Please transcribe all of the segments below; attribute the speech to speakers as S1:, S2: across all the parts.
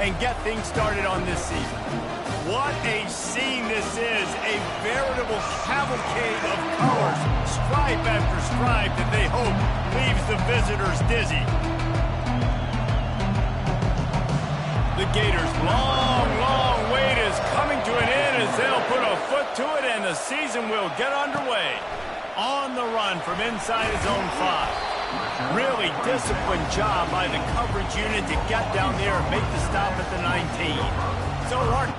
S1: and get things started on this season. What a scene this is, a veritable cavalcade of colors, stripe after stripe that they hope leaves the visitors dizzy. The Gators' long wait is coming to an end as they'll put a foot to it and the season will get underway. On the run from inside his own 5. Really disciplined job by the coverage unit to get down there and make the stop at the 19. So hard.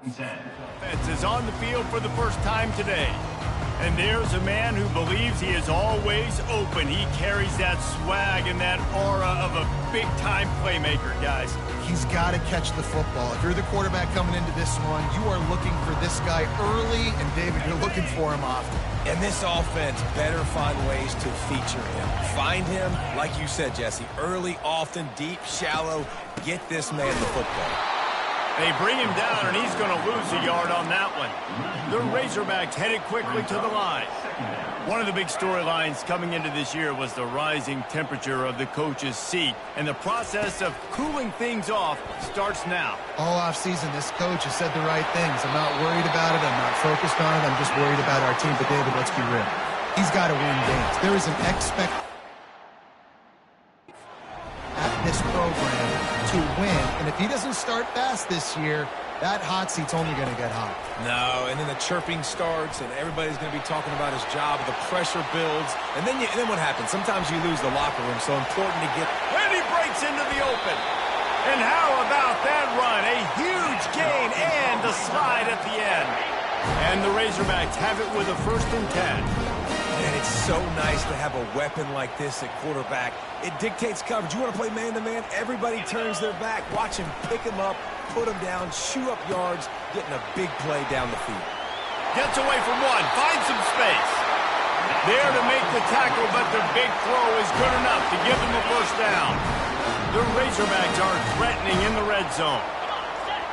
S1: Offense is on the field for the first time today. And there's a man who believes he is always open. He carries that swag and that aura of a big-time playmaker, guys.
S2: He's got to catch the football. If you're the quarterback coming into this one, you are looking for this guy early, and David, you're looking for him often.
S3: And this offense better find ways to feature him. Find him, like you said, Jesse, early, often, deep, shallow. Get this man the football.
S1: They bring him down, and he's going to lose a yard on that one. The Razorbacks headed quickly to the line. One of the big storylines coming into this year was the rising temperature of the coach's seat, and the process of cooling things off starts now.
S2: All offseason, this coach has said the right things. I'm not worried about it. I'm not focused on it. I'm just worried about our team. But, David, let's be real. He's got to win games. There is an expectation at this program to win, and if he doesn't start fast this year, that hot seat's only going to get hot.
S3: No, and then the chirping starts, and everybody's going to be talking about his job. The pressure builds, and then what happens? Sometimes you lose the locker room, so important to get...
S1: And he breaks into the open. And how about that run? A huge gain and a slide at the end. And the Razorbacks have it with a 1st and 10.
S3: And it's so nice to have a weapon like this at quarterback. It dictates coverage. You want to play man-to-man? Everybody turns their back. Watch him pick him up, put him down, shoot up yards, getting a big play down the field.
S1: Gets away from one, finds some space. There to make the tackle, but the big throw is good enough to give them a 1st down. The Razorbacks are threatening in the red zone.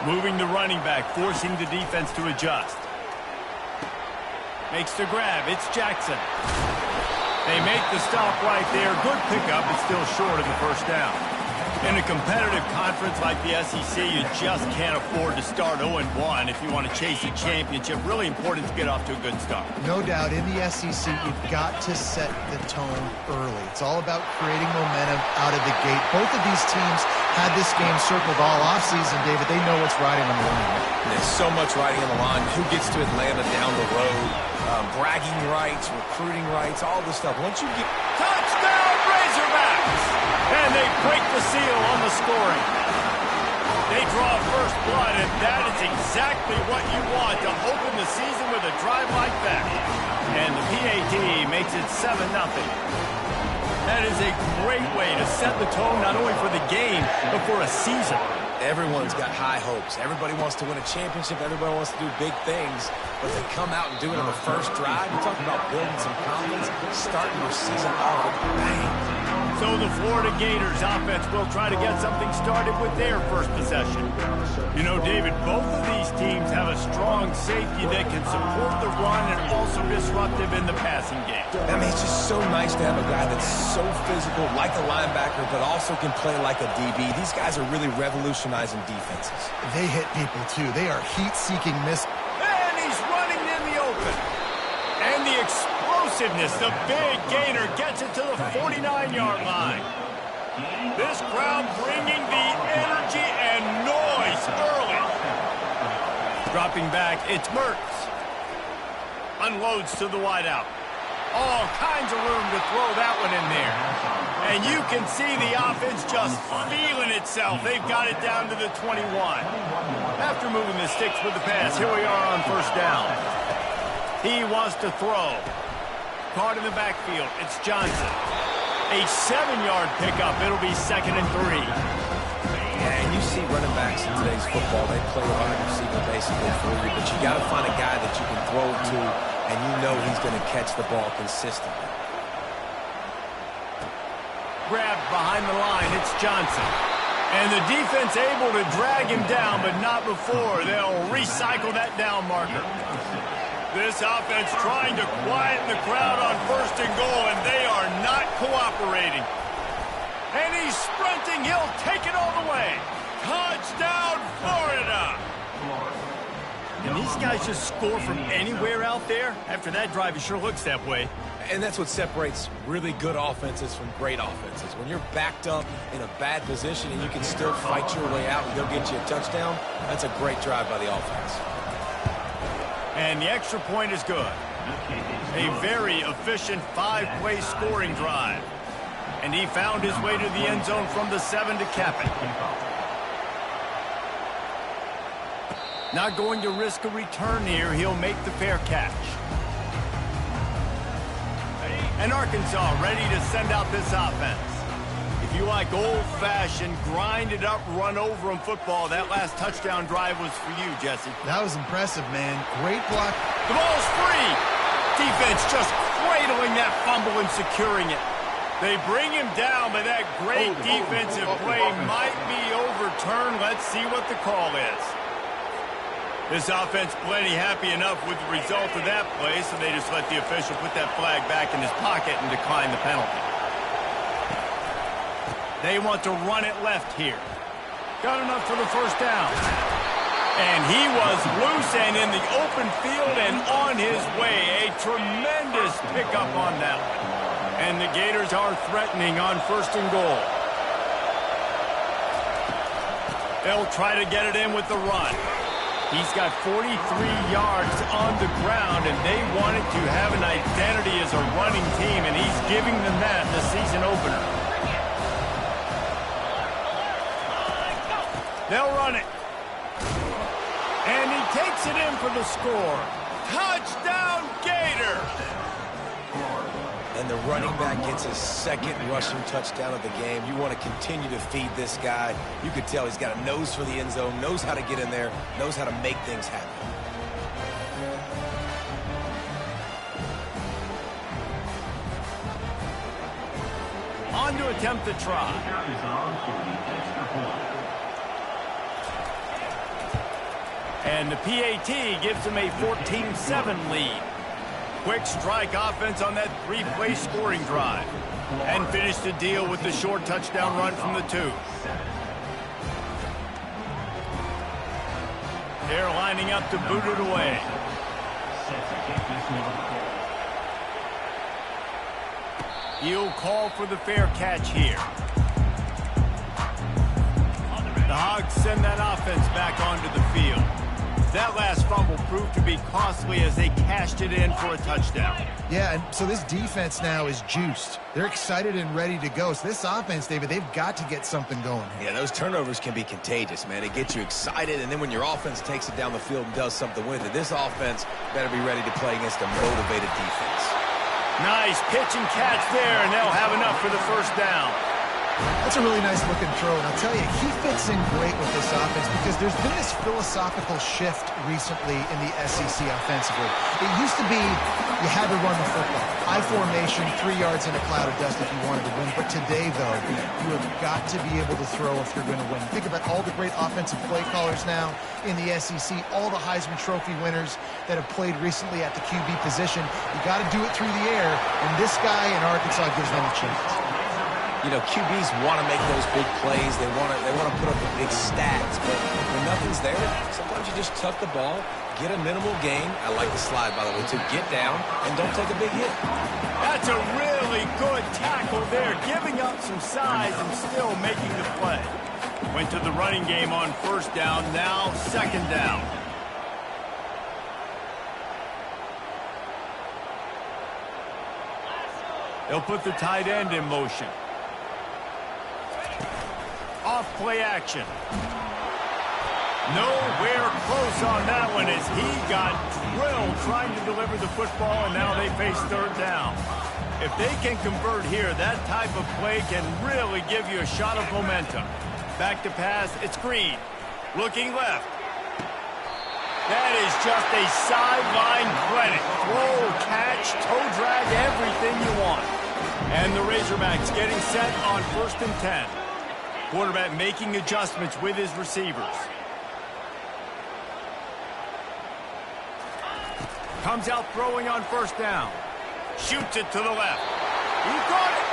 S1: Moving the running back, forcing the defense to adjust. Makes the grab. It's Jackson. They make the stop right there. Good pickup. It's still short of the 1st down. In a competitive conference like the SEC, you just can't afford to start 0-1 if you want to chase a championship. Really important to get off to a good start.
S2: No doubt, in the SEC, you've got to set the tone early. It's all about creating momentum out of the gate. Both of these teams had this game circled all offseason, David. They know what's riding on the line.
S3: There's so much riding on the line. Who gets to Atlanta down the road? Bragging rights, recruiting rights, all this stuff. Once you get...
S1: Touchdown, Razorbacks! And they break the seal on the scoring. They draw first blood, and that is exactly what you want to open the season with a drive like that. And the PAT makes it 7-0. That is a great way to set the tone not only for the game, but for a season.
S3: Everyone's got high hopes. Everybody wants to win a championship. Everybody wants to do big things. But to come out and do it on the first drive, you're talking about building some confidence, starting your season off with a bang.
S1: So the Florida Gators offense will try to get something started with their first possession. You know, David, both of these teams have a strong safety that can support the run and also disruptive in the passing game.
S3: I mean, it's just so nice to have a guy that's so physical, like a linebacker, but also can play like a DB. These guys are really revolutionizing defenses.
S2: They hit people, too. They are heat-seeking missiles.
S1: And he's running in the open. And the explosiveness, the big gainer gets it to the 49-yard line. This crowd bringing the energy and noise early. Dropping back, it's Mertz. Unloads to the wideout. All kinds of room to throw that one in there. And you can see the offense just feeling itself. They've got it down to the 21. After moving the sticks with the pass, here we are on first down. He wants to throw. Caught in the backfield. It's Johnson. A 7-yard pickup. It'll be 2nd and 3.
S3: Yeah, and you see running backs in today's football. They play a wide receiver basically for you, but you got to find a guy that you can throw it to, and you know he's going to catch the ball consistently.
S1: Grabbed behind the line. It's Johnson. And the defense able to drag him down, but not before. They'll recycle that down marker. This offense trying to quieten the crowd on 1st and goal, and they are not cooperating. And he's sprinting. He'll take it all the way. Touchdown, Florida! Can these guys just score from anywhere out there? After that drive, it sure looks that way.
S3: And that's what separates really good offenses from great offenses. When you're backed up in a bad position and you can still fight your way out and go get you a touchdown, that's a great drive by the offense.
S1: And the extra point is good. A very efficient 5-play scoring drive. And he found his way to the end zone from the 7 to cap it. Not going to risk a return here. He'll make the fair catch. And Arkansas ready to send out this offense. If you like old-fashioned, grinded-up, run-over-'em football, that last touchdown drive was for you, Jesse.
S2: That was impressive, man. Great block.
S1: The ball's free. Defense just cradling that fumble and securing it. They bring him down, but that great defensive play might be overturned. Let's see what the call is. This offense plenty happy enough with the result of that play, so they just let the official put that flag back in his pocket and decline the penalty. They want to run it left here. Got enough for the first down. And he was loose and in the open field and on his way. A tremendous pickup on that one. And the Gators are threatening on 1st and goal. They'll try to get it in with the run. He's got 43 yards on the ground, and they wanted to have an identity as a running team, and he's giving them that in the season opener. They'll run it. And he takes it in for the score. Touchdown, Gators!
S3: And the running back gets his 2nd rushing touchdown of the game. You want to continue to feed this guy. You could tell he's got a nose for the end zone, knows how to get in there, knows how to make things happen.
S1: On to attempt the try. And the PAT gives him a 14-7 lead. quick strike offense on that three-play scoring drive. And finished the deal with the short touchdown run from the 2. They're lining up to boot it away. He'll call for the fair catch here. The Hogs send that offense back onto the field. That last fumble proved to be costly as they cashed it in for a touchdown.
S2: Yeah, and so this defense now is juiced. They're excited and ready to go. So this offense, David, they've got to get something going here.
S3: Yeah, those turnovers can be contagious, man. It gets you excited, and then when your offense takes it down the field and does something with it, this offense better be ready to play against a motivated defense.
S1: Nice pitch and catch there, and they'll have enough for the first down.
S2: That's a really nice looking throw, and I'll tell you, he fits in great with this offense because there's been this philosophical shift recently in the SEC offensively. It used to be you had to run the football. High formation, 3 yards in a cloud of dust if you wanted to win. But today, though, you have got to be able to throw if you're going to win. Think about all the great offensive play callers now in the SEC, all the Heisman Trophy winners that have played recently at the QB position. You got to do it through the air, and this guy in Arkansas gives them a chance.
S3: You know, QBs want to make those big plays. They want to put up the big stats. But when nothing's there, sometimes you just tuck the ball, get a minimal gain. I like the slide, by the way, to get down and don't take a big hit.
S1: That's a really good tackle there, giving up some size and still making the play. Went to the running game on first down, now second down. They'll put the tight end in motion. Off play action. Nowhere close on that one as he got drilled trying to deliver the football, and now they face third down. If they can convert here, that type of play can really give you a shot of momentum. Back to pass, it's Green. Looking left. That is just a sideline clinic. Throw, catch, toe drag, everything you want. And the Razorbacks getting set on 1st and 10. Quarterback making adjustments with his receivers. Comes out throwing on first down. Shoots it to the left. He caught it.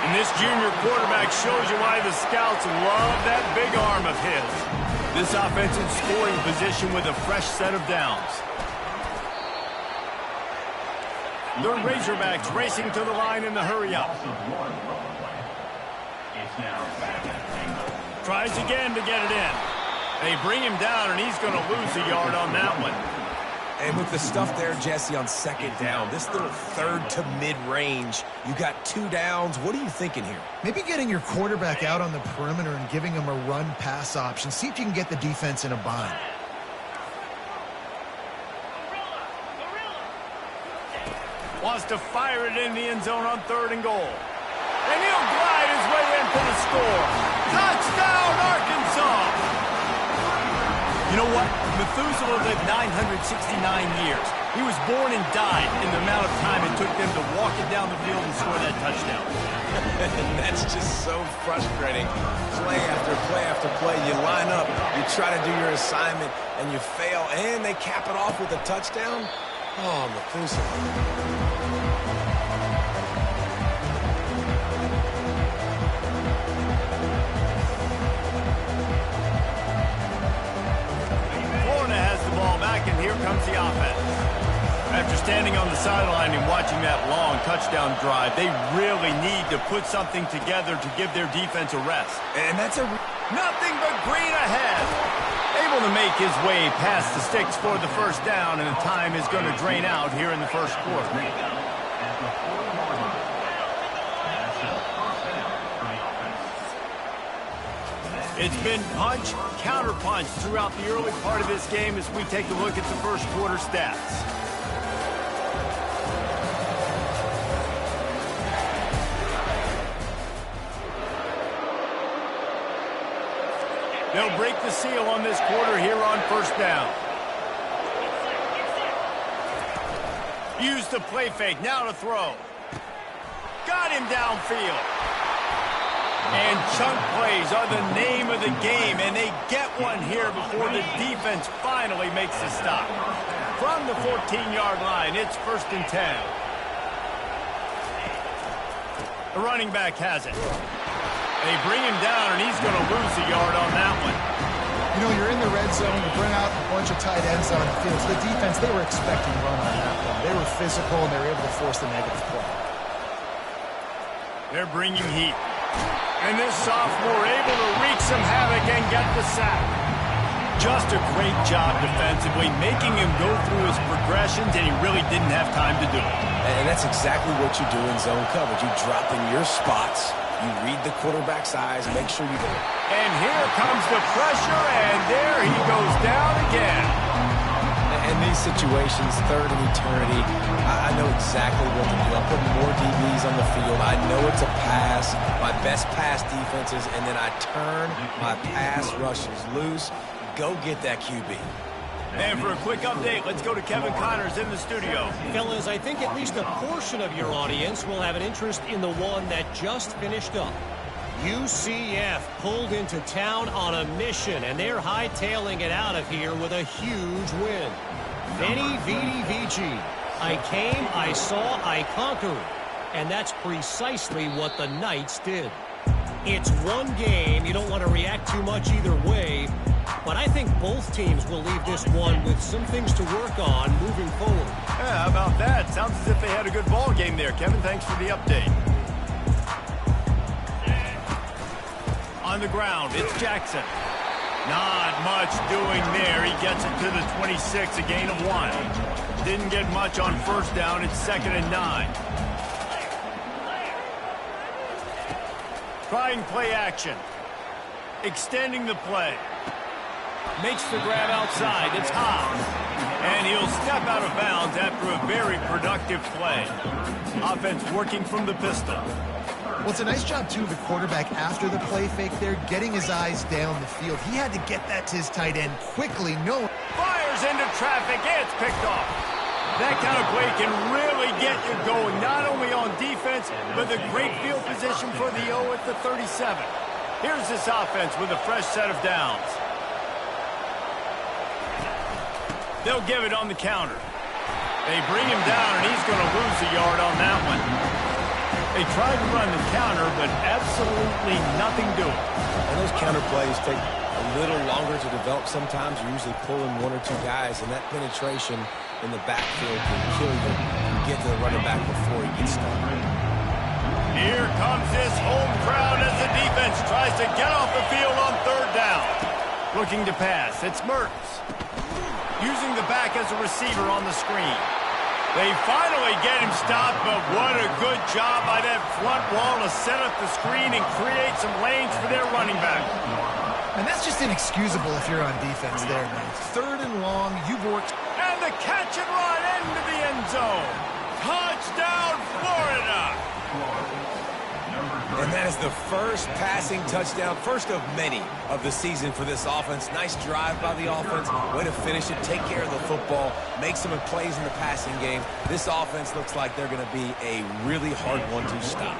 S1: And this junior quarterback shows you why the scouts love that big arm of his. This offense in scoring position with a fresh set of downs. The Razorbacks racing to the line in the hurry-up. Tries again to get it in. They bring him down, and he's going to lose a yard on that one.
S3: And with the stuff there, Jesse, on second down, this little third to mid-range, you got 2 downs. What are you thinking here?
S2: Maybe getting your quarterback out on the perimeter and giving him a run-pass option. See if you can get the defense in a bind.
S1: Wants to fire it in the end zone on 3rd and goal. And he'll glide his way in for the score. Touchdown, Arkansas! You know what? Methuselah lived 969 years. He was born and died in the amount of time it took them to walk it down the field and score that touchdown.
S3: That's just so frustrating. Play after play after play. You line up, you try to do your assignment, and you fail, and they cap it off with a touchdown. Oh, Methuselah.
S1: And here comes the offense. After standing on the sideline and watching that long touchdown drive, they really need to put something together to give their defense a rest.
S3: And that's
S1: nothing but Green ahead. Able to make his way past the sticks for the first down, and the time is going to drain out here in the first quarter. It's been punch, counter-punch throughout the early part of this game as we take a look at the first quarter stats. They'll break the seal on this quarter here on first down. Use the play fake, now to throw. Got him downfield. And chunk plays are the name of the game, and they get one here before the defense finally makes the stop. from the 14-yard line. It's 1st and 10. The running back has it. They bring him down, and he's going to lose a yard on that one.
S2: You know, you're in the red zone, you bring out a bunch of tight ends on the field. So the defense, they were expecting run on that one. They were physical, and they were able to force the negative play.
S1: They're bringing heat. And this sophomore able to wreak some havoc and get the sack. Just a great job defensively, making him go through his progressions, and he really didn't have time to do it.
S3: And that's exactly what you do in zone coverage. You drop in your spots, you read the quarterback's eyes, make sure you do it.
S1: And here comes the pressure, and there he goes down again.
S3: In these situations, third and eternity, I know exactly what to do. I'll put more DBs on the field. I know it's a pass, my best pass defenses, and then I turn my pass rushes loose. Go get that QB.
S1: And for a quick update, let's go to Kevin Connors in the studio.
S4: Fellas, I think at least a portion of your audience will have an interest in the one that just finished up. UCF pulled into town on a mission, and they're hightailing it out of here with a huge win. Veni, Vidi, Vici. I came, I saw, I conquered. And that's precisely what the Knights did. It's one game. You don't want to react too much either way. But I think both teams will leave this one with some things to work on moving forward.
S1: Yeah, how about that? Sounds as if they had a good ball game there. Kevin, thanks for the update. On the ground, it's Jackson. Not much doing there. He gets it to the 26, a gain of 1. Didn't get much on first down. It's 2nd and 9. Trying play action. Extending the play. Makes the grab outside. It's Hobbs. And he'll step out of bounds after a very productive play. Offense working from the pistol.
S2: Well, it's a nice job, too, of the quarterback after the play fake there, getting his eyes down the field. He had to get that to his tight end quickly.
S1: Fires into traffic. It's picked off. That kind of play can really get you going, not only on defense, but the great field position for the O at the 37. Here's this offense with a fresh set of downs. They'll give it on the counter. They bring him down, and he's going to lose a yard on that one. They tried to run the counter, but absolutely nothing doing.
S3: And those counter plays take a little longer to develop sometimes. You're usually pulling 1 or 2 guys, and that penetration in the backfield can kill you. You get to the running back before he gets started.
S1: Here comes this home crowd as the defense tries to get off the field on 3rd down. Looking to pass. It's Mertens. Using the back as a receiver on the screen. They finally get him stopped, but what a good job by that front wall to set up the screen and create some lanes for their running back.
S2: And that's just inexcusable if you're on defense there, man. 3rd and long, you've worked.
S1: And the catch and run into the end zone. Touchdown, Florida!
S3: And that is the first passing touchdown, first of many of the season for this offense. Nice drive by the offense. Way to finish it, take care of the football, make some plays in the passing game. This offense looks like they're going to be a really hard one to stop.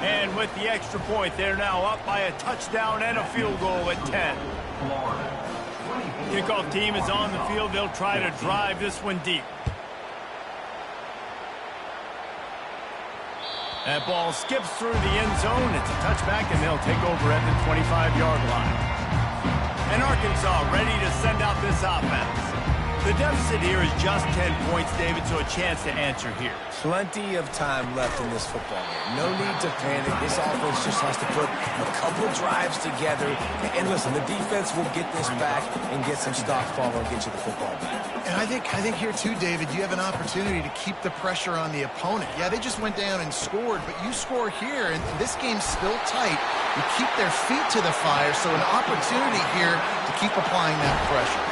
S1: And with the extra point, they're now up by a touchdown and a field goal at 10. Kickoff team is on the field. They'll try to drive this one deep. That ball skips through the end zone. It's a touchback, and they'll take over at the 25-yard line. And Arkansas ready to send out this offense. The deficit here is just 10 points, David, so a chance to answer here.
S3: Plenty of time left in this football game. No need to panic. This offense just has to put a couple drives together. And listen, the defense will get this back and get some stops following and get you the football back.
S2: And I think here, too, David, you have an opportunity to keep the pressure on the opponent. Yeah, they just went down and scored, but you score here, and this game's still tight. You keep their feet to the fire, so an opportunity here to keep applying that pressure.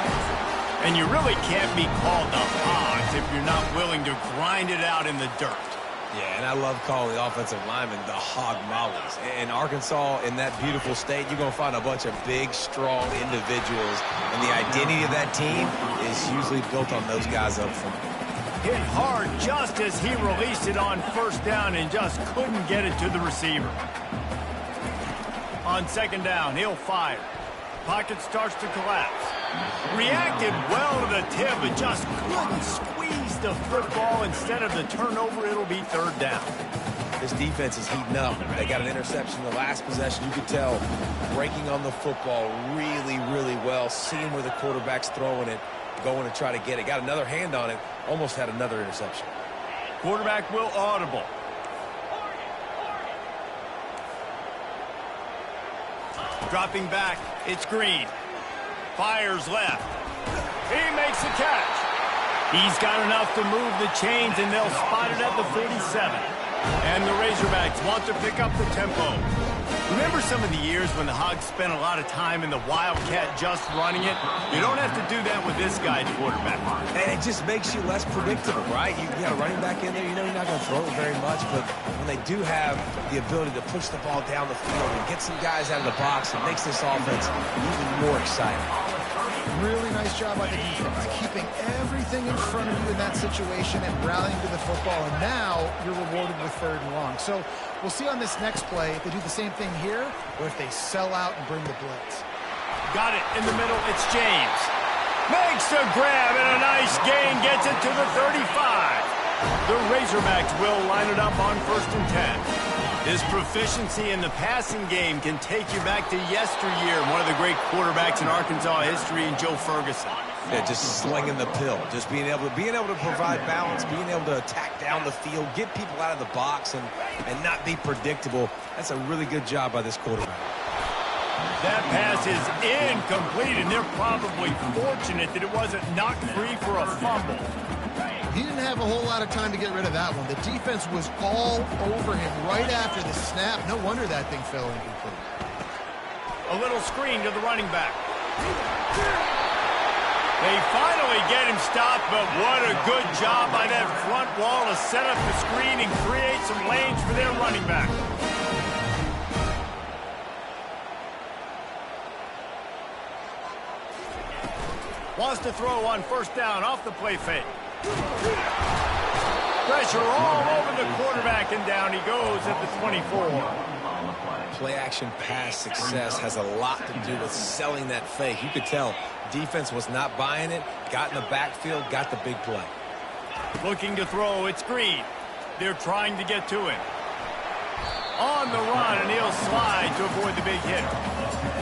S1: And you really can't be called the Hogs if you're not willing to grind it out in the dirt.
S3: Yeah, and I love calling the offensive linemen the hog mollies. In Arkansas, in that beautiful state, you're going to find a bunch of big, strong individuals. And the identity of that team is usually built on those guys up front.
S1: Hit hard just as he released it on 1st down and just couldn't get it to the receiver. On 2nd down, he'll fire. Pocket starts to collapse. Reacted well to the tip, but just couldn't squeeze the football. Instead of the turnover, it'll be third down.
S3: This defense is heating up. They got an interception in the last possession. You could tell breaking on the football really, really well, seeing where the quarterback's throwing it, going to try to get it. Got another hand on it, almost had another interception.
S1: Quarterback will audible. Dropping back, it's Green. Fires left. He makes the catch. He's got enough to move the chains, and they'll spot it at the 47. And the Razorbacks want to pick up the tempo. Remember some of the years when the Hogs spent a lot of time in the Wildcat just running it? You don't have to do that with this guy's quarterback.
S3: And it just makes you less predictable, right? You got a running back in there, you know you're not going to throw it very much, but when they do have the ability to push the ball down the field and get some guys out of the box, it makes this offense even more exciting.
S2: Really nice job by the defense, keeping everything in front of you in that situation and rallying to the football, and now you're rewarded with third and long. So we'll see on this next play if they do the same thing here or if they sell out and bring the blitz.
S1: Got it in the middle, it's James. Makes a grab and a nice gain, gets it to the 35. The Razorbacks will line it up on 1st and 10. His proficiency in the passing game can take you back to yesteryear, one of the great quarterbacks in Arkansas history, in Joe Ferguson.
S3: Yeah, just slinging the pill, just being able to provide balance, being able to attack down the field, get people out of the box, and not be predictable. That's a really good job by this quarterback.
S1: That pass is incomplete, and they're probably fortunate that it wasn't knocked free for a fumble.
S2: He didn't have a whole lot of time to get rid of that one. The defense was all over him right after the snap. No wonder that thing fell incomplete.
S1: A little screen to the running back. They finally get him stopped, but what a good job by that front wall to set up the screen and create some lanes for their running back. Wants to throw on 1st down off the play fake. Pressure all over the quarterback, and down he goes at the 24.
S3: Play-action pass success has a lot to do with selling that fake. You could tell defense was not buying it, got in the backfield, got the big play.
S1: Looking to throw, it's Green. They're trying to get to him. On the run, and he'll slide to avoid the big hit.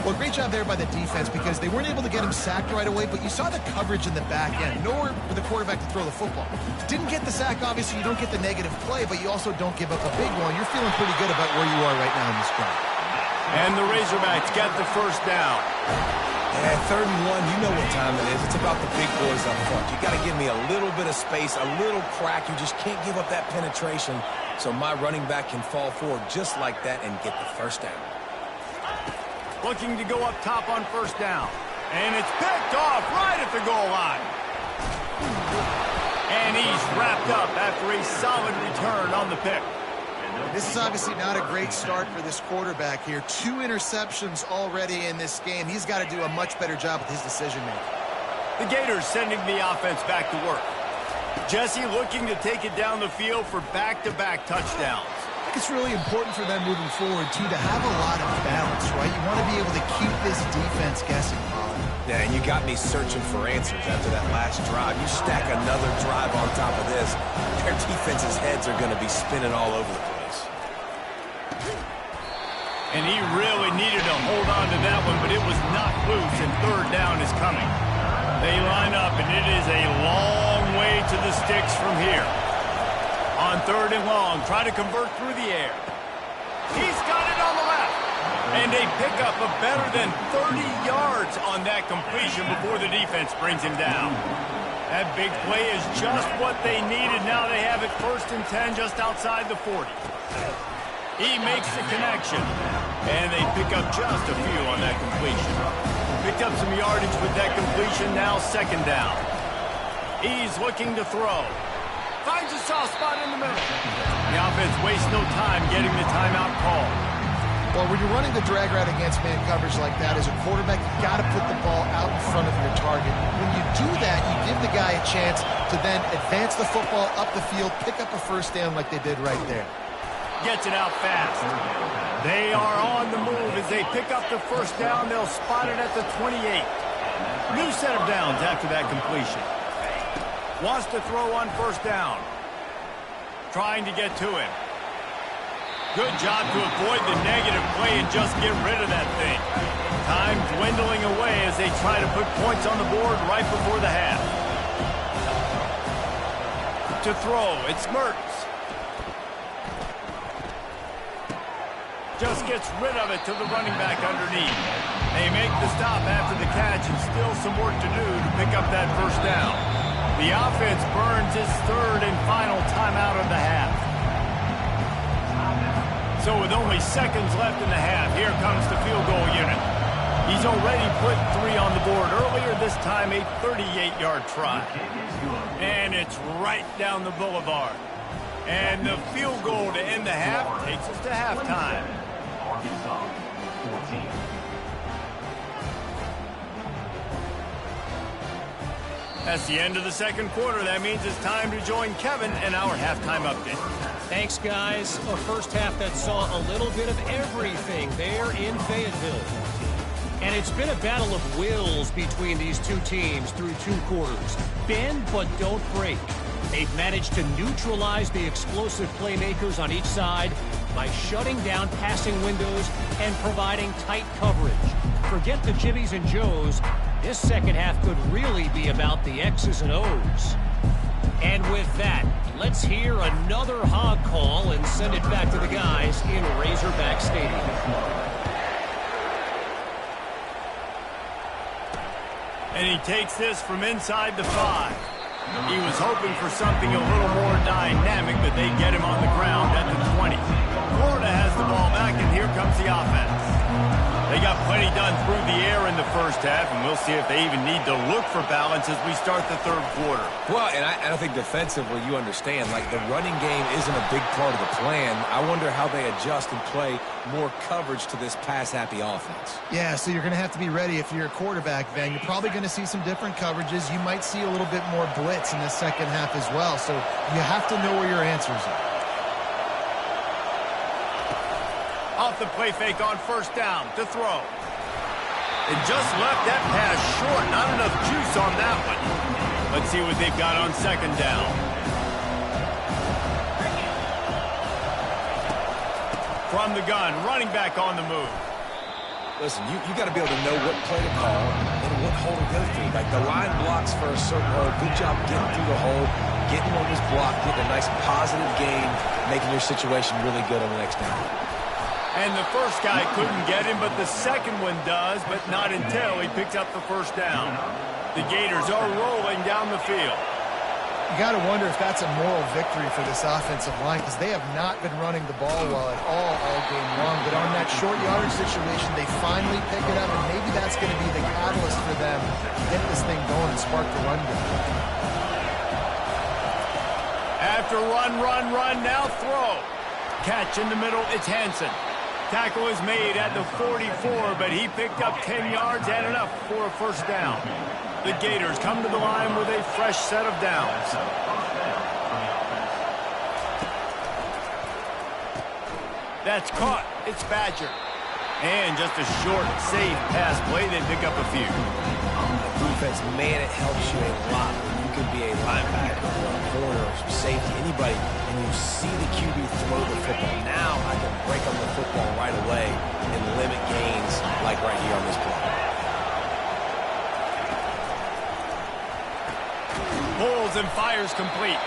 S2: Well, great job there by the defense because they weren't able to get him sacked right away, but you saw the coverage in the back end. Nowhere for the quarterback to throw the football. Didn't get the sack, obviously. You don't get the negative play, but you also don't give up a big one. You're feeling pretty good about where you are right now in this game.
S1: And the Razorbacks get the 1st down.
S3: Yeah, 3rd and 1, you know what time it is. It's about the big boys up front. You got to give me a little bit of space, a little crack. You just can't give up that penetration so my running back can fall forward just like that and get the 1st down.
S1: Looking to go up top on 1st down. And it's picked off right at the goal line. And he's wrapped up after a solid return on the pick.
S2: This is obviously not a great start for this quarterback here. 2 interceptions already in this game. He's got to do a much better job with his decision-making.
S1: The Gators sending the offense back to work. Jesse looking to take it down the field for back-to-back touchdowns.
S2: I think it's really important for them moving forward, too, to have a lot of balance, right? You want to be able to keep this defense guessing.
S3: Yeah, and you got me searching for answers after that last drive. You stack another drive on top of this, their defense's heads are going to be spinning all over the place.
S1: And he really needed to hold on to that one, but it was knocked loose, and 3rd down is coming. They line up, and it is a long way to the sticks from here. On 3rd and long, try to convert through the air. He's got it on the left. And they pick up a better than 30 yards on that completion before the defense brings him down. That big play is just what they needed. Now they have it 1st and 10 just outside the 40. He makes the connection. And they pick up just a few on that completion. Picked up some yardage with that completion. Now 2nd down. He's looking to throw. Finds a soft spot in the middle. The offense wastes no time getting the timeout call.
S2: Well, when you're running the drag route against man coverage like that, as a quarterback, you got to put the ball out in front of your target. When you do that, you give the guy a chance to then advance the football up the field, pick up a 1st down like they did right there.
S1: Gets it out fast. They are on the move as they pick up the 1st down. They'll spot it at the 28. New set of downs after that completion. Wants to throw on first down. Trying to get to him. Good job to avoid the negative play and just get rid of that thing. Time dwindling away as they try to put points on the board right before the half. To throw, it's Mertz. Just gets rid of it to the running back underneath. They make the stop after the catch and still some work to do to pick up that first down. The offense burns its third and final timeout of the half. So with only seconds left in the half, here comes the field goal unit. He's already put 3 on the board earlier, this time a 38-yard try. And it's right down the boulevard. And the field goal to end the half takes us to halftime. That's the end of the second quarter. That means it's time to join Kevin in our halftime update.
S4: Thanks, guys. A first half that saw a little bit of everything there in Fayetteville. And it's been a battle of wills between these two teams through 2 quarters. Bend but don't break. They've managed to neutralize the explosive playmakers on each side by shutting down passing windows and providing tight coverage. Forget the Jimmies and Joes. This second half could really be about the X's and O's. And with that, let's hear another hog call and send it back to the guys in Razorback Stadium.
S1: And he takes this from inside the 5. He was hoping for something a little more dynamic, but they get him on the ground at the 20. Florida has the ball back, and here comes the offense. They got plenty done through the air in the first half, and we'll see if they even need to look for balance as we start the third quarter.
S3: Well, and I think defensively, you understand, like the running game isn't a big part of the plan. I wonder how they adjust and play more coverage to this pass-happy offense.
S2: Yeah, so you're going to have to be ready if you're a quarterback, Van. You're probably going to see some different coverages. You might see a little bit more blitz in the second half as well, so you have to know where your answers are.
S1: Off the play fake on first down to throw. And just left that pass short. Not enough juice on that one. Let's see what they've got on second down. From the gun, running back on the move.
S3: Listen, you got to be able to know what play to call and what hole to go through. Like the line blocks for a certain hole. Good job getting through the hole, getting on this block, getting a nice positive gain, making your situation really good on the next down.
S1: And the first guy couldn't get him, but the second one does, but not until he picks up the first down. The Gators are rolling down the field.
S2: You got to wonder if that's a moral victory for this offensive line, because they have not been running the ball well at all game long. But on that short yardage situation, they finally pick it up, and maybe that's going to be the catalyst for them to get this thing going and spark the run game.
S1: After run, now throw. Catch in the middle, it's Hansen. Tackle is made at the 44, but he picked up 10 yards and enough for a first down. The Gators come to the line with a fresh set of downs. That's caught. It's Badger. And just a short, safe pass play. They pick up a few.
S3: Defense, man, it helps you a lot when you can be a linebacker or a corner or safety, anybody, and you see the QB throw the football. Now I can break up the football right away and limit gains like right here on this play.
S1: Pulls and fires complete.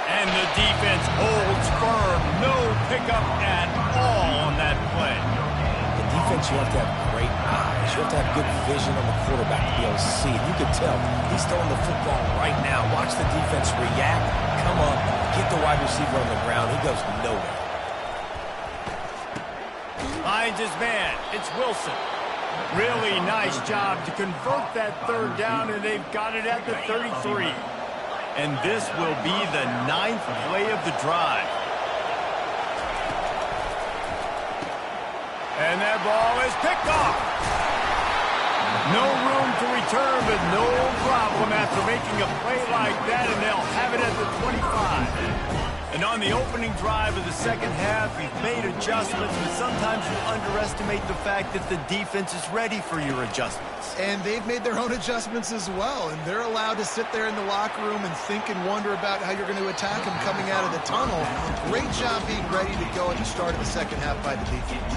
S1: And the defense holds firm. No pickup at all on that play.
S3: The defense, you have to have great eyes. You have to have good vision on the quarterback to be able to see it. You can tell he's throwing the football right now. Watch the defense react, come up, get the wide receiver on the ground. He goes nowhere.
S1: Finds his man. It's Wilson. Really nice job to convert that third down, and they've got it at the 33. And this will be the 9th play of the drive. And that ball is picked off. No room to return, but no problem after making a play like that, and they'll have it at the 25. And And on the opening drive of the second half, you've made adjustments, but sometimes you underestimate the fact that the defense is ready for your adjustments.
S2: And they've made their own adjustments as well, and they're allowed to sit there in the locker room and think and wonder about how you're going to attack them coming out of the tunnel. Great job being ready to go at the start of the second half by the defense.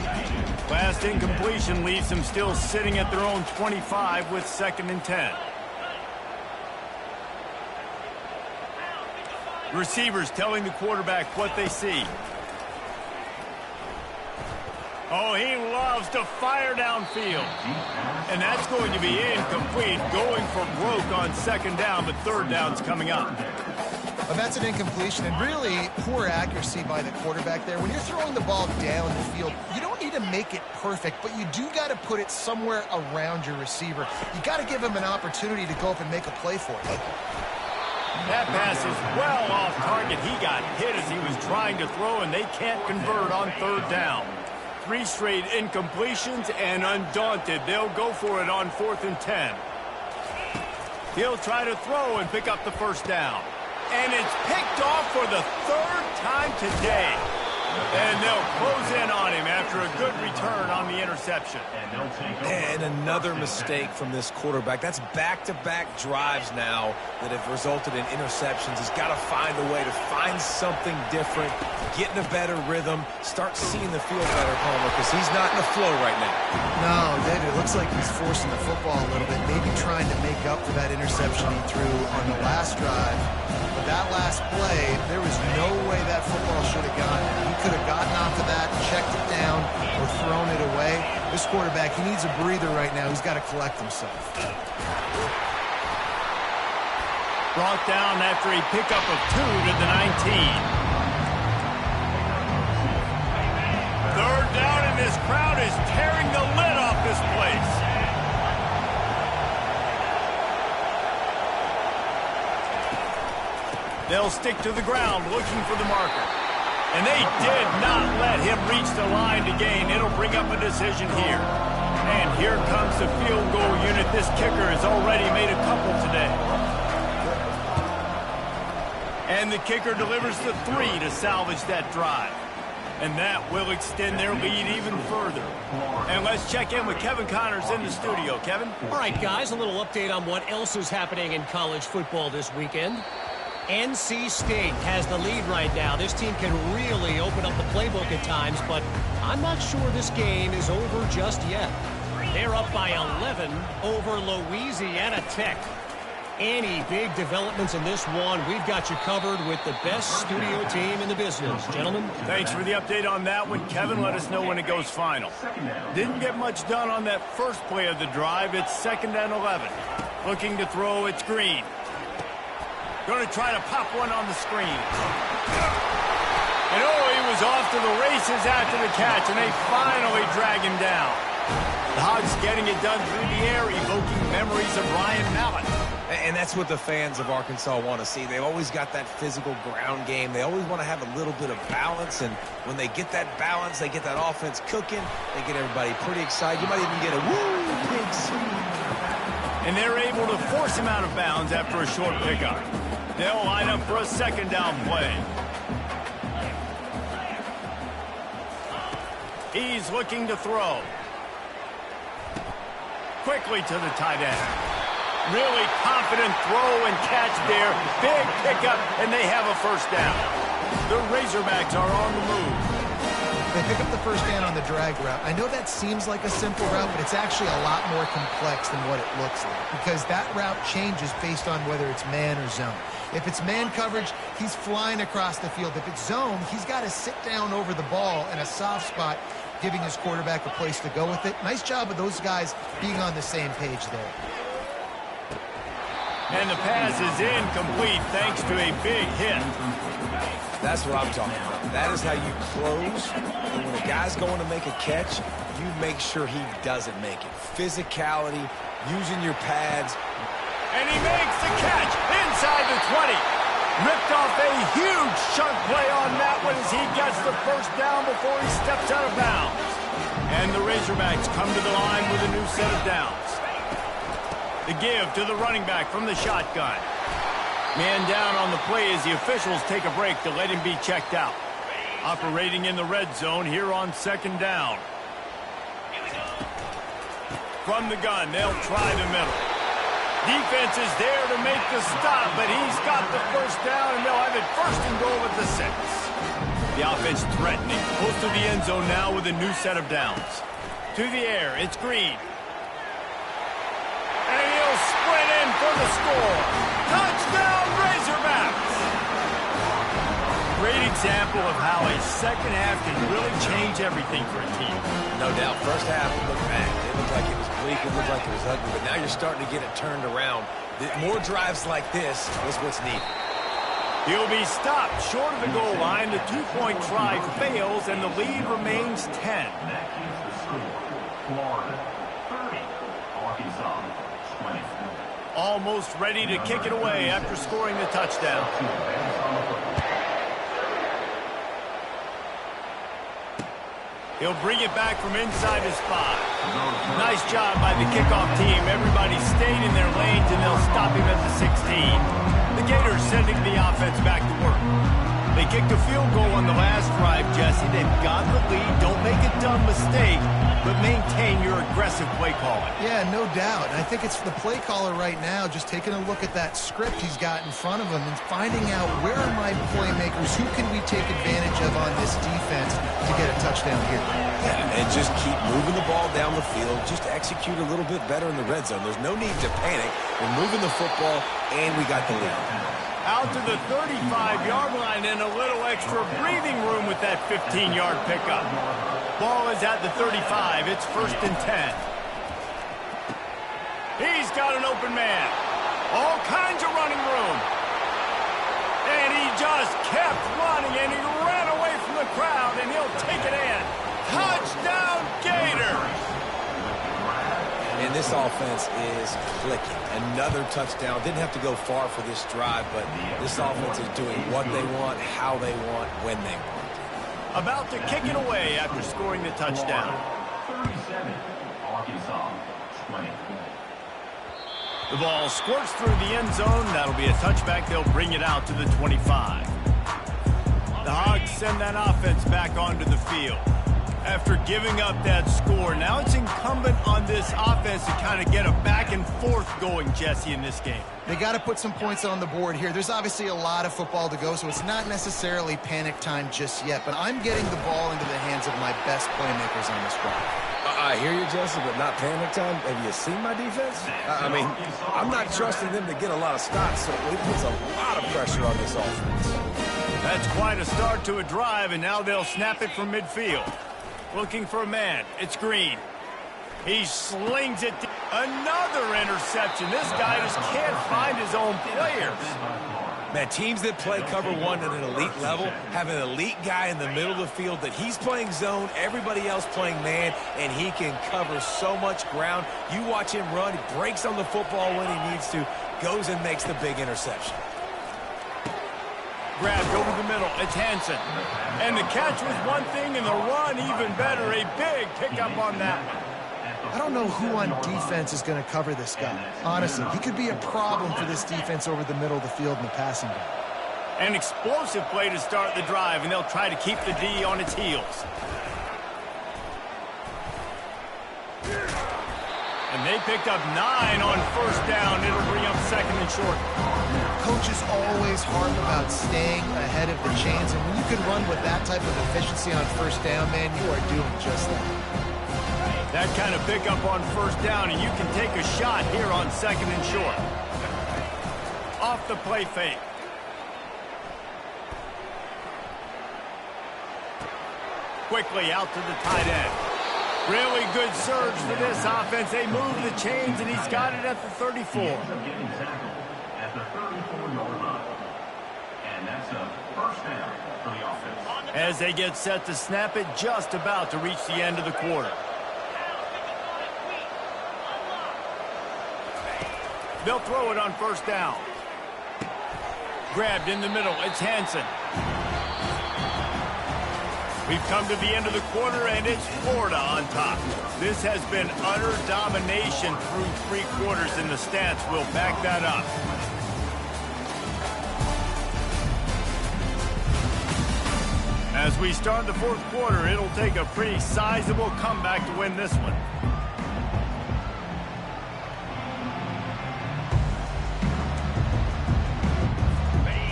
S1: Last incompletion leaves them still sitting at their own 25 with 2nd and 10. Receivers telling the quarterback what they see. Oh, he loves to fire downfield. And that's going to be incomplete, going for broke on 2nd down, but 3rd down's coming up.
S2: Well, that's an incompletion, and really poor accuracy by the quarterback there. When you're throwing the ball down the field, you don't need to make it perfect, but you do got to put it somewhere around your receiver. You got to give him an opportunity to go up and make a play for it.
S1: That pass is well off target. He got hit as he was trying to throw, and they can't convert on 3rd down. 3 straight incompletions, and undaunted, they'll go for it on 4th and 10. He'll try to throw and pick up the 1st down. And it's picked off for the 3rd time today. And they'll close in on him after a good return on the interception.
S3: And another mistake from this quarterback. That's back-to-back drives now that have resulted in interceptions. He's got to find a way to find something different, get in a better rhythm, start seeing the field better, Palmer, because he's not in the flow right now.
S2: No, David, it looks like he's forcing the football a little bit, maybe trying to make up for that interception he threw on the last drive. But that last play, there was no way that football should have gone. He could have gotten off of that, checked it down, or thrown it away. This quarterback, he needs a breather right now. He's got to collect himself.
S1: Brought down after a pickup of 2 to the 19. 3rd down, and this crowd is tearing the lid off this place. They'll stick to the ground looking for the marker. And they did not let him reach the line to gain. It'll bring up a decision here. And here comes the field goal unit. This kicker has already made a couple today. And the kicker delivers the 3 to salvage that drive. And that will extend their lead even further. And let's check in with Kevin Connors in the studio. Kevin?
S4: All right, guys, a little update on what else is happening in college football this weekend. NC State has the lead right now. This team can really open up the playbook at times, but I'm not sure this game is over just yet. They're up by 11 over Louisiana Tech. Any big developments in this one, we've got you covered with the best studio team in the business. Gentlemen?
S1: Thanks for the update on that one, Kevin. Let us know when it goes final. Didn't get much done on that first play of the drive. It's 2nd and 11. Looking to throw, it's Green. Going to try to pop one on the screen. And oh, he was off to the races after the catch, and they finally drag him down. The Hogs getting it done through the air, evoking memories of Ryan Mallett.
S3: And that's what the fans of Arkansas want to see. They've always got that physical ground game. They always want to have a little bit of balance, and when they get that balance, they get that offense cooking, they get everybody pretty excited. You might even get a woo, pigs.
S1: And they're able to force him out of bounds after a short pickup. They'll line up for a 2nd down play. He's looking to throw. Quickly to the tight end. Really confident throw and catch there. Big pickup, and they have a 1st down. The Razorbacks are on the move.
S2: They pick up the 1st down on the drag route. I know that seems like a simple route, but it's actually a lot more complex than what it looks like, because that route changes based on whether it's man or zone. If it's man coverage, he's flying across the field. If it's zone, he's got to sit down over the ball in a soft spot, giving his quarterback a place to go with it. Nice job of those guys being on the same page there.
S1: And the pass is incomplete thanks to a big hit.
S3: That's what I'm talking about. That is how you close. And when a guy's going to make a catch, you make sure he doesn't make it. Physicality, using your pads.
S1: And he makes the catch inside the 20. Ripped off a huge chunk play on that one as he gets the 1st down before he steps out of bounds. And the Razorbacks come to the line with a new set of downs. The give to the running back from the shotgun. Man down on the play as the officials take a break to let him be checked out. Operating in the red zone here on second down. From the gun, they'll try the middle. Defense is there to make the stop, but he's got the first down, and they'll have it first and goal at the 6. The offense threatening. Close to the end zone now with a new set of downs. To the air, it's Green. And he'll sprint in for the score. Touchdown, Razorbacks! Great example of how a second half can really change everything for a team.
S3: No doubt. First half, it looked bad. It looked like it was bleak. It looked like it was ugly. But now you're starting to get it turned around. More drives like this is what's needed.
S1: He'll be stopped short of the goal line. The two-point try fails, and the lead remains 10. Almost ready to kick it away after scoring the touchdown. He'll bring it back from inside his 5. Nice job by the kickoff team. Everybody stayed in their lanes, and they'll stop him at the 16. The Gators sending the offense back to work. They kicked a field goal on the last drive, Jesse. They've got the lead. Don't make a dumb mistake, but maintain your aggressive play calling.
S2: Yeah, no doubt. And I think it's the play caller right now just taking a look at that script he's got in front of him and finding out where are my playmakers, who can we take advantage of on this defense to get a touchdown here.
S3: Yeah, and just keep moving the ball down the field. Just execute a little bit better in the red zone. There's no need to panic. We're moving the football, and we got the lead.
S1: Out to the 35-yard line and a little extra breathing room with that 15-yard pickup. Ball is at the 35. It's first and 10. He's got an open man. All kinds of running room. And he just kept running, and he ran away from the crowd, and he'll take it in. Touchdown, Gators!
S3: And this offense is clicking. Another touchdown. Didn't have to go far for this drive, but this offense is doing what they want, how they want, when they want.
S1: About to kick it away after scoring the touchdown.
S5: 37, Arkansas, 20.
S1: The ball squirts through the end zone. That'll be a touchback. They'll bring it out to the 25. The Hogs send that offense back onto the field. After giving up that score, now it's incumbent on this offense to kind of get a back and forth going, Jesse, in this game.
S2: They got to put some points on the board here. There's obviously a lot of football to go, so it's not necessarily panic time just yet, but I'm getting the ball into the hands of my best playmakers on this drive.
S3: I hear you, Jesse, but not panic time. Have you seen my defense? I mean, I'm not trusting them to get a lot of stops, so it puts a lot of pressure on this offense.
S1: That's quite a start to a drive, and now they'll snap it from midfield. Looking for a man. It's Green. He slings it. Another interception. This guy just can't find his own players.
S3: Man, teams that play cover one at an elite level have an elite guy in the middle of the field that he's playing zone, everybody else playing man, and he can cover so much ground. You watch him run, he breaks on the football when he needs to, goes and makes the big interception.
S1: Grabbed over the middle. It's Hansen. And the catch was one thing, and the run even better. A big pickup on that one.
S2: I don't know who on defense is going to cover this guy. Honestly, he could be a problem for this defense over the middle of the field in the passing game.
S1: An explosive play to start the drive, and they'll try to keep the D on its heels. And they picked up 9 on first down. It'll bring up second and short.
S2: Coaches always harp about staying ahead of the chains, and when you can run with that type of efficiency on first down, man, you are doing just that.
S1: That kind of pickup on first down, and you can take a shot here on second and short. Off the play fake. Quickly out to the tight end. Really good surge for this offense. They move the chains, and he's got it at the 34.
S5: At the 34-yard line. And that's a first down for the offense.
S1: As they get set to snap it, just about to reach the end of the quarter. They'll throw it on first down. Grabbed in the middle. It's Hansen. We've come to the end of the quarter, and it's Florida on top. This has been utter domination through 3 quarters, and the stats will back that up. As we start the fourth quarter, it'll take a pretty sizable comeback to win this one.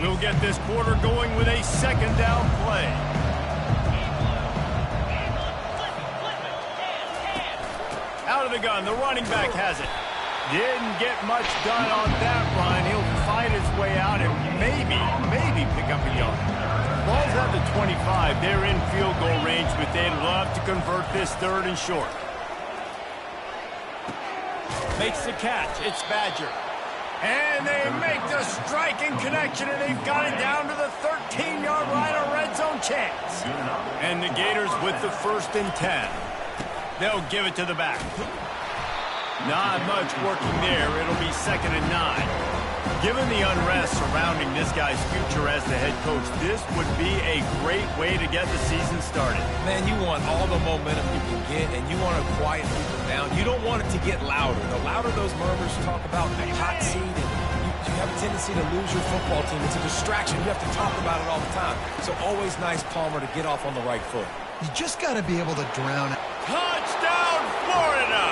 S1: We'll get this quarter going with a second down play. Out of the gun, the running back has it. Didn't get much done on that run. He'll fight his way out and maybe pick up a yard. Ball's at the 25. They're in field goal range, but they'd love to convert this third and short. Makes the catch. It's Badger. And they make the striking connection, and they've got it down to the 13-yard line, a red zone chance. And the Gators with the 1st and 10. They'll give it to the back. Not much working there. It'll be 2nd and 9. Given the unrest surrounding this guy's future as the head coach, this would be a great way to get the season started.
S3: Man, you want all the momentum you can get, and you want to quiet people down. You don't want it to get louder. The louder those murmurs talk about the hot seat, and you have a tendency to lose your football team. It's a distraction. You have to talk about it all the time. So always nice, Palmer, to get off on the right foot.
S2: You just got to be able to drown it.
S1: Touchdown, Florida!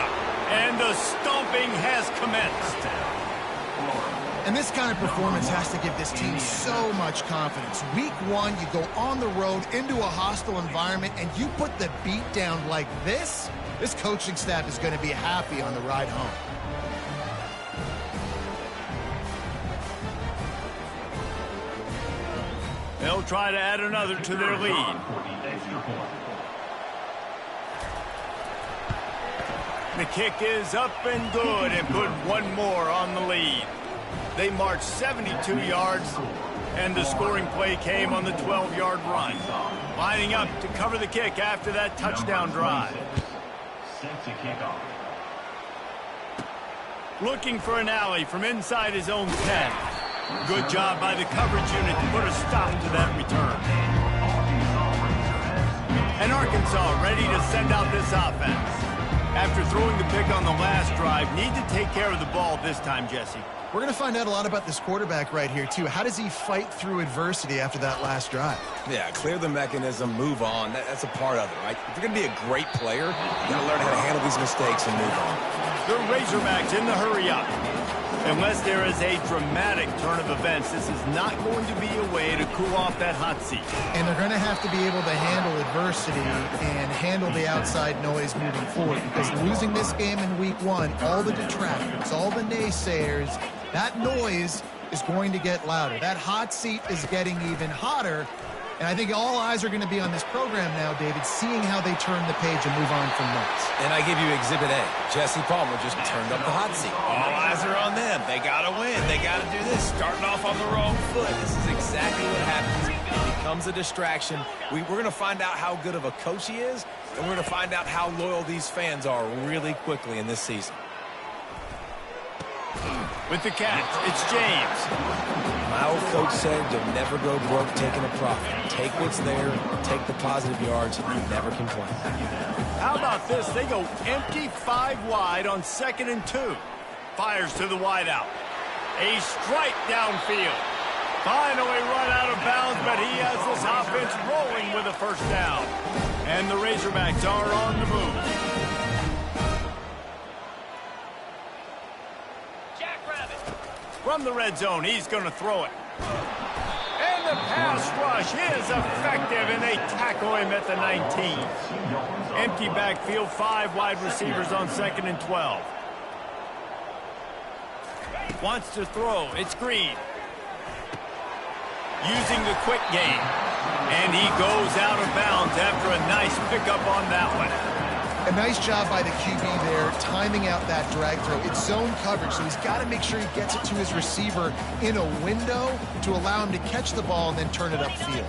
S1: And the stomping has commenced.
S2: And this kind of performance has to give this team so much confidence. Week 1, you go on the road into a hostile environment, and you put the beat down like this, this coaching staff is going to be happy on the ride home.
S1: They'll try to add another to their lead. The kick is up and good and put one more on the lead. They marched 72 yards, and the scoring play came on the 12-yard run. Lining up to cover the kick after that touchdown drive.
S5: Set to kick off.
S1: Looking for an alley from inside his own 10. Good job by the coverage unit to put a stop to that return. And Arkansas ready to send out this offense. After throwing the pick on the last drive, need to take care of the ball this time, Jesse.
S2: We're going to find out a lot about this quarterback right here, too. How does he fight through adversity after that last drive?
S3: Yeah, clear the mechanism, move on. That's a part of it, right? If you're going to be a great player, you got to learn how to handle these mistakes and move on.
S1: The Razorbacks in the hurry-up. Unless there is a dramatic turn of events, this is not going to be a way to cool off that hot seat.
S2: And they're going to have to be able to handle adversity and handle the outside noise moving forward, because losing this game in week 1, all the detractors, all the naysayers, that noise is going to get louder. That hot seat is getting even hotter. And I think all eyes are going to be on this program now, David, seeing how they turn the page and move on from this.
S3: And I give you Exhibit A. Jesse Palmer just turned up the hot seat. All eyes are on them. They got to win. They got to do this. Starting off on the wrong foot. This is exactly what happens. It becomes a distraction. We're going to find out how good of a coach he is, and we're going to find out how loyal these fans are really quickly in this season.
S1: With the catch, it's James.
S3: My old coach said you'll never go broke taking a profit. Take what's there, take the positive yards, and you never complain.
S1: How about this? They go empty 5 wide on 2nd and 2. Fires to the wideout. A strike downfield. Finally run out of bounds, but he has this offense rolling with a first down. And the Razorbacks are on the move. From the red zone, he's going to throw it. And the pass rush is effective, and they tackle him at the 19. Empty backfield, 5 wide receivers on 2nd and 12. Wants to throw. It's Green. Using the quick game. And he goes out of bounds after a nice pickup on that one.
S2: A nice job by the QB there, timing out that drag throw. It's zone coverage, so he's got to make sure he gets it to his receiver in a window to allow him to catch the ball and then turn it upfield.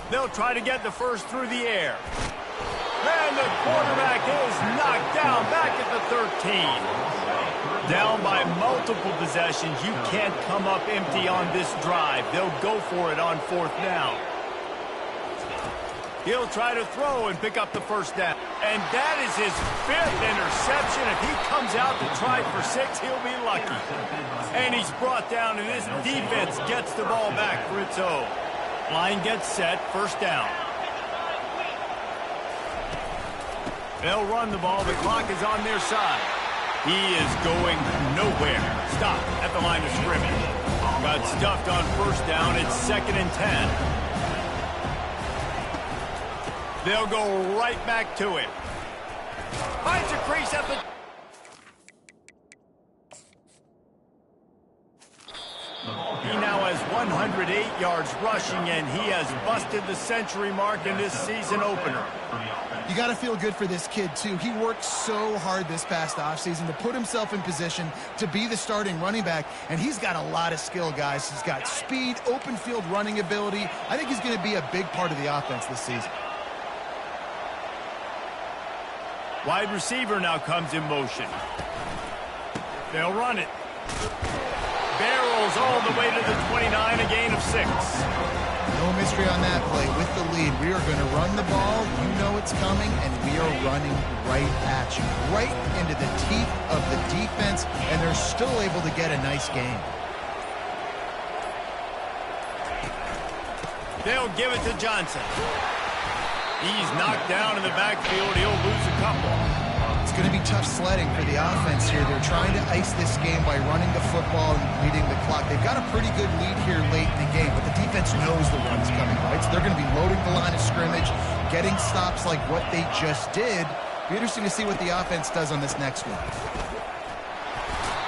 S1: They'll try to get the first through the air. And the quarterback is knocked down back at the 13. Down by multiple possessions. You can't come up empty on this drive. They'll go for it on 4th down. He'll try to throw and pick up the first down. And that is his 5th interception. If he comes out to try for 6, he'll be lucky. And he's brought down, and this defense gets the ball back for its own. Line gets set, first down. They'll run the ball. The clock is on their side. He is going nowhere. Stop at the line of scrimmage. Got stuffed on first down. It's 2nd and 10. They'll go right back to it. Finds a crease at the... He now has 108 yards rushing, and he has busted the century mark in this season opener.
S2: You got to feel good for this kid, too. He worked so hard this past offseason to put himself in position to be the starting running back, and he's got a lot of skill, guys. He's got speed, open field running ability. I think he's going to be a big part of the offense this season.
S1: Wide receiver now comes in motion. They'll run it. Barrels all the way to the 29, a gain of 6.
S2: No mystery on that play. With the lead, we are going to run the ball. You know it's coming, and we are running right at you, right into the teeth of the defense, and they're still able to get a nice game.
S1: They'll give it to Johnson. He's knocked down in the backfield. He'll lose a couple.
S2: It's going to be tough sledding for the offense here. They're trying to ice this game by running the football and leading the clock. They've got a pretty good lead here late in the game, but the defense knows the run's coming, right? So they're going to be loading the line of scrimmage, getting stops like what they just did. Be interesting to see what the offense does on this next one.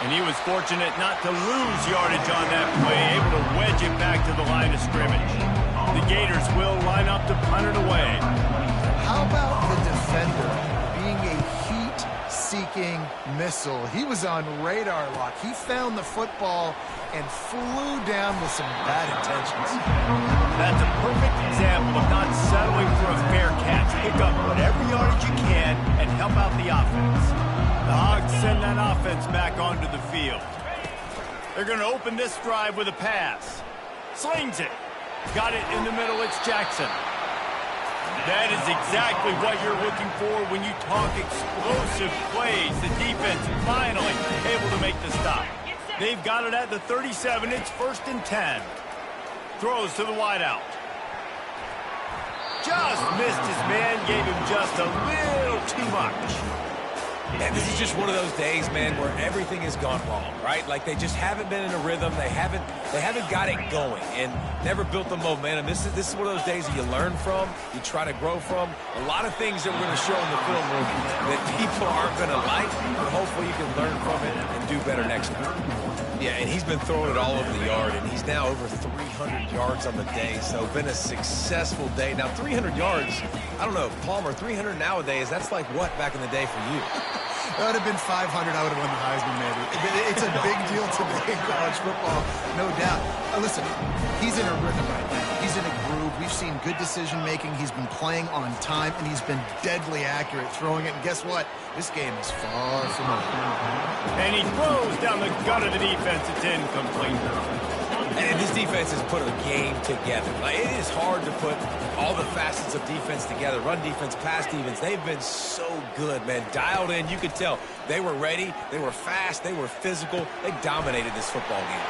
S1: And he was fortunate not to lose yardage on that play, able to wedge it back to the line of scrimmage. The Gators will line up to punt it away.
S2: How about the defender being a heat-seeking missile? He was on radar lock. He found the football and flew down with some bad intentions.
S1: That's a perfect example of not settling for a fair catch. Pick up whatever yardage you can and help out the offense. The Hogs send that offense back onto the field. They're going to open this drive with a pass. Slings it. Got it in the middle. It's Jackson. That is exactly what you're looking for when you talk explosive plays. The defense finally able to make the stop. They've got it at the 37. It's 1st and 10. Throws to the wideout. Just missed his man. Gave him just a little too much.
S3: And this is just one of those days, man, where everything has gone wrong, right? Like they just haven't been in a rhythm. They haven't got it going and never built the momentum. This is one of those days that you learn from, you try to grow from. A lot of things that we're going to show in the film room that people aren't going to like, but hopefully you can learn from it and do better next time. Yeah, and he's been throwing it all over the yard, and he's now over 300 yards on the day, so been a successful day. Now, 300 yards, I don't know, Palmer, 300 nowadays, that's like what back in the day for you?
S2: That would have been 500. I would have won the Heisman, maybe. It's a big deal today in college football, no doubt. Listen, he's in a rhythm right now. He's in a groove. We've seen good decision-making. He's been playing on time, and he's been deadly accurate throwing it. And guess what? This game is far from over.
S1: And he throws down the gut of the defense. It's incomplete.
S3: And this defense has put a game together. Like, it is hard to put all the facets of defense together. Run defense, pass defense. They've been so good, man. Dialed in. You could tell they were ready. They were fast. They were physical. They dominated this football game.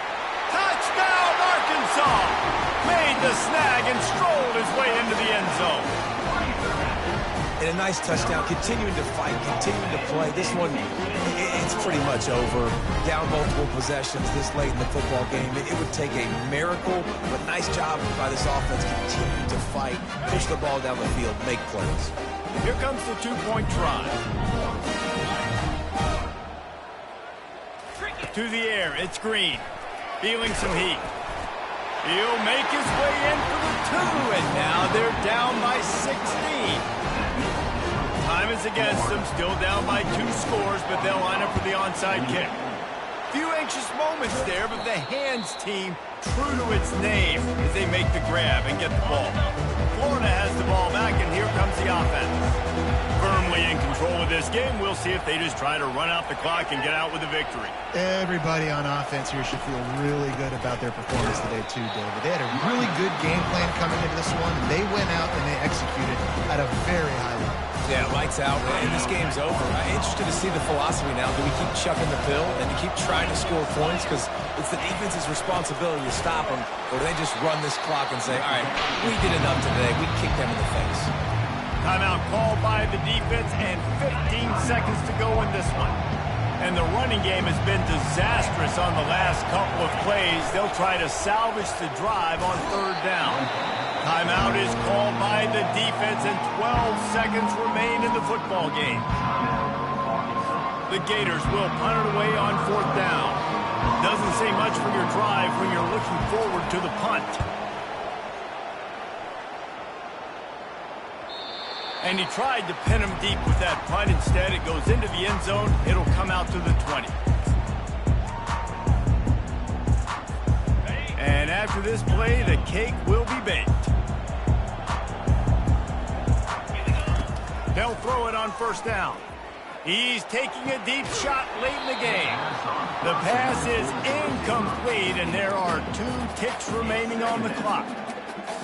S1: Touchdown, Arkansas! Made the snag and strolled his way into the end zone.
S3: And a nice touchdown, continuing to fight, continuing to play. This one, it's pretty much over. Down multiple possessions this late in the football game. It would take a miracle, but nice job by this offense continuing to fight, push the ball down the field, make plays.
S1: Here comes the two-point try. To the air, it's Green. Feeling some heat. He'll make his way in for the 2, and now they're down by 16. Time is against them, still down by 2 scores, but they'll line up for the onside kick. Few anxious moments there, but the hands team true to its name as they make the grab and get the ball. Florida has the ball back, and here comes the offense. Firmly in control of this game. We'll see if they just try to run out the clock and get out with a victory.
S2: Everybody on offense here should feel really good about their performance today too, David. They had a really good game plan coming into this one, and they went out and they executed at a very high level.
S3: Yeah, lights out, and this game's over. I'm interested to see the philosophy now. Do we keep chucking the pill and keep trying to score points because it's the defense's responsibility to stop them, or do they just run this clock and say, all right, we did enough today. We kicked them in the face.
S1: Timeout called by the defense and 15 seconds to go in this one. And the running game has been disastrous on the last couple of plays. They'll try to salvage the drive on third down. Timeout is called by the defense and 12 seconds remain in the football game. The Gators will punt it away on fourth down. Doesn't say much for your drive when you're looking forward to the punt. And he tried to pin him deep with that punt. Instead, it goes into the end zone. It'll come out to the 20. And after this play, the cake will be baked. They'll throw it on first down. He's taking a deep shot late in the game. The pass is incomplete, and there are 2 ticks remaining on the clock.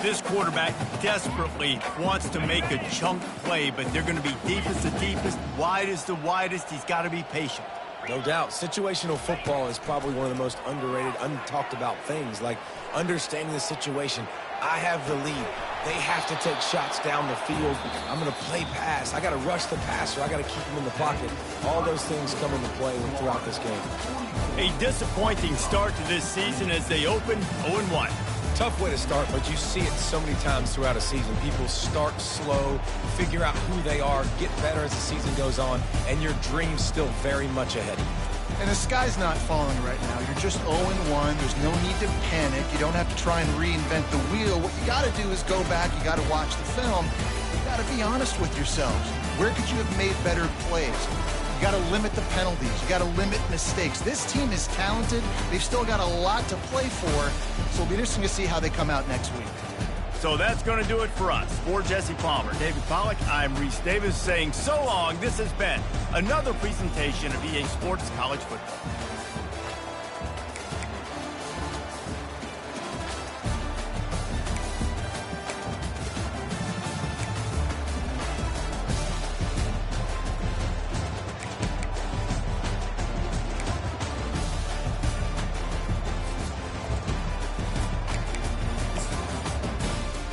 S1: This quarterback desperately wants to make a chunk play, but they're going to be deepest to deepest, widest to widest. He's got to be patient.
S3: No doubt. Situational football is probably one of the most underrated, untalked about things, like understanding the situation. I have the lead. They have to take shots down the field. I'm going to play pass. I got to rush the passer. I got to keep him in the pocket. All those things come into play throughout this game.
S1: A disappointing start to this season as they open 0-1.
S3: Tough way to start, but you see it so many times throughout a season. People start slow, figure out who they are, get better as the season goes on, and your dream's still very much ahead.
S2: And the sky's not falling right now. You're just 0-1. There's no need to panic. You don't have to try and reinvent the wheel. What you got to do is go back. You got to watch the film. You got to be honest with yourselves. Where could you have made better plays? You got to limit the penalties. You got to limit mistakes. This team is talented. They've still got a lot to play for. So it'll be interesting to see how they come out next week.
S1: So that's going to do it for us. For Jesse Palmer, David Pollack, I'm Reese Davis saying so long. This has been another presentation of EA Sports College Football.